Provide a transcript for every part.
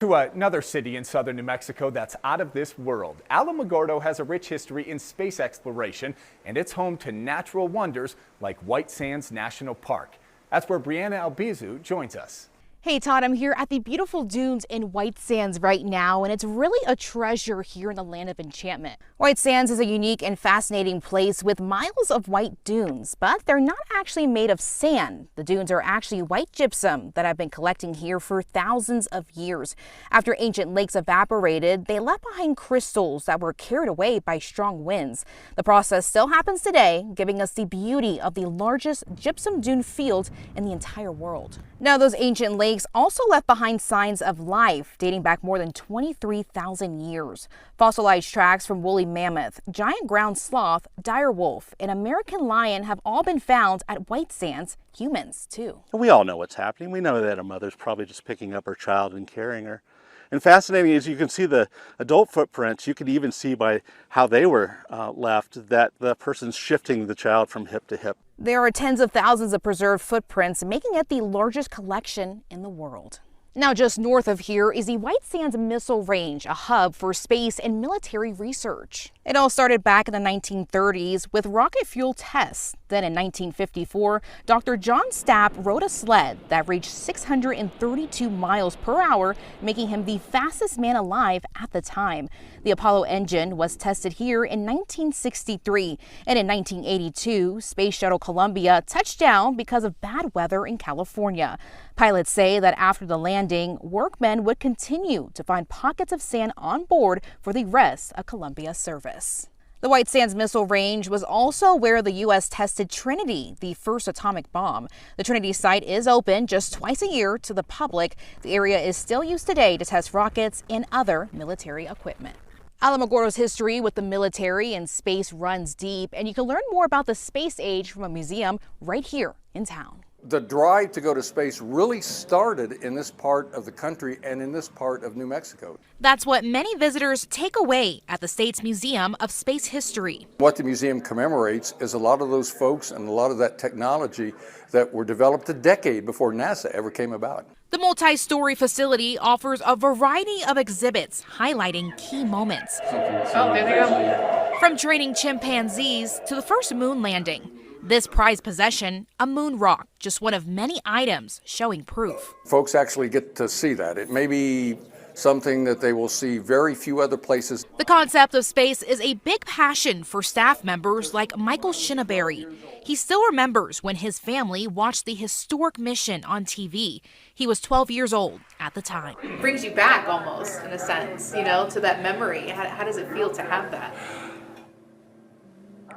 To another city in southern New Mexico that's out of this world. Alamogordo has a rich history in space exploration, and it's home to natural wonders like White Sands National Park. That's where Brianna Albizu joins us. Hey Todd, I'm here at the beautiful dunes in White Sands right now, and it's really a treasure here in the land of enchantment. White Sands is a unique and fascinating place with miles of white dunes, but they're not actually made of sand. The dunes are actually white gypsum that have been collecting here for thousands of years. After ancient lakes evaporated, they left behind crystals that were carried away by strong winds. The process still happens today, giving us the beauty of the largest gypsum dune field in the entire world. Now, those ancient lakes also left behind signs of life dating back more than 23,000 years. Fossilized tracks from woolly mammoth, giant ground sloth, dire wolf, and American lion have all been found at White Sands. Humans, too. We all know what's happening. We know that a mother's probably just picking up her child and carrying her. And fascinating is you can see the adult footprints. You can even see by how they were left that the person's shifting the child from hip to hip. There are tens of thousands of preserved footprints, making it the largest collection in the world. Now, just north of here is the White Sands Missile Range, a hub for space and military research. It all started back in the 1930s with rocket fuel tests. Then in 1954, Dr. John Stapp rode a sled that reached 632 miles per hour, making him the fastest man alive at the time. The Apollo engine was tested here in 1963, and in 1982, Space Shuttle Columbia touched down because of bad weather in California. Pilots say that after the landing, workmen would continue to find pockets of sand on board for the rest of Columbia's service. The White Sands Missile Range was also where the U.S. tested Trinity, the first atomic bomb. The Trinity site is open just twice a year to the public. The area is still used today to test rockets and other military equipment. Alamogordo's history with the military and space runs deep, and you can learn more about the space age from a museum right here in town. The drive to go to space really started in this part of the country and in this part of New Mexico. That's what many visitors take away at the state's Museum of Space History. What the museum commemorates is a lot of those folks and a lot of that technology that were developed a decade before NASA ever came about. The multi-story facility offers a variety of exhibits highlighting key moments. Oh, there they go. From training chimpanzees to the first moon landing. This prized possession, a moon rock, just one of many items showing proof. Folks actually get to see that. It may be something that they will see very few other places. The concept of space is a big passion for staff members like Michael Shinaberry. He still remembers when his family watched the historic mission on TV. He was 12 years old at the time. Brings you back almost, in a sense, to that memory. How does it feel to have that?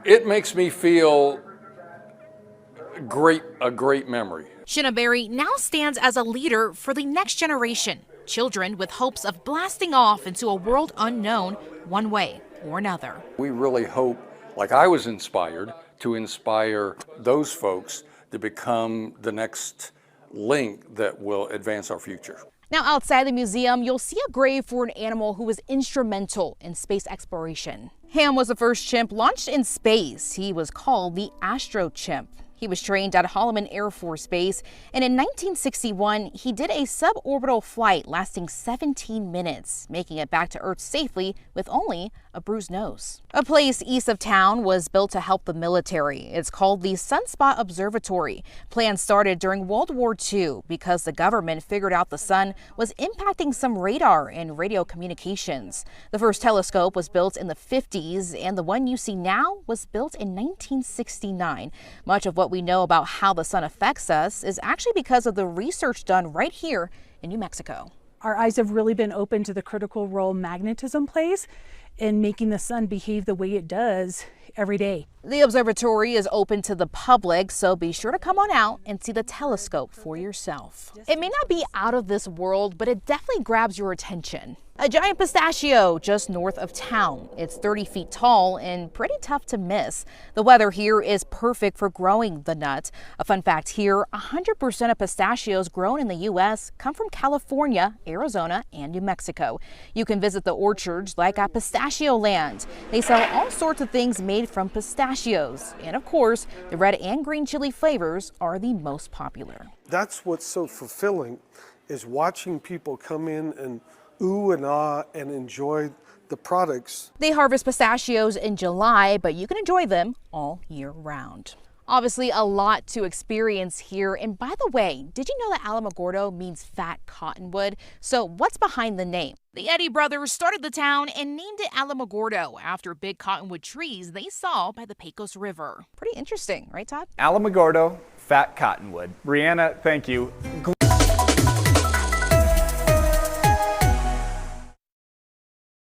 It makes me feel a great memory. Shinaberry now stands as a leader for the next generation, children with hopes of blasting off into a world unknown one way or another. We really hope, like I was inspired, to inspire those folks to become the next link that will advance our future. Now, outside the museum, you'll see a grave for an animal who was instrumental in space exploration. Ham was the first chimp launched in space. He was called the Astro Chimp. He was trained at Holloman Air Force Base, and in 1961, he did a suborbital flight lasting 17 minutes, making it back to Earth safely with only a bruised nose. A place east of town was built to help the military. It's called the Sunspot Observatory. Plans started during World War II because the government figured out the sun was impacting some radar and radio communications. The first telescope was built in the 50s, and the one you see now was built in 1969. Much of what we know about how the sun affects us is actually because of the research done right here in New Mexico. Our eyes have really been open to the critical role magnetism plays in making the sun behave the way it does every day. The observatory is open to the public, so be sure to come on out and see the telescope for yourself. It may not be out of this world, but it definitely grabs your attention. A giant pistachio just north of town. It's 30 feet tall and pretty tough to miss. The weather here is perfect for growing the nut. A fun fact here, 100% of pistachios grown in the U.S. come from California, Arizona, and New Mexico. You can visit the orchards like at Pistachio Land. They sell all sorts of things made from pistachios. And of course, the red and green chili flavors are the most popular. That's what's so fulfilling, is watching people come in and ooh and ah and enjoy the products. They harvest pistachios in July, but you can enjoy them all year round. Obviously a lot to experience here. And by the way, did you know that Alamogordo means fat cottonwood? So what's behind the name? The Eddy brothers started the town and named it Alamogordo after big cottonwood trees they saw by the Pecos River. Pretty interesting, right, Todd? Alamogordo, fat cottonwood. Brianna, thank you.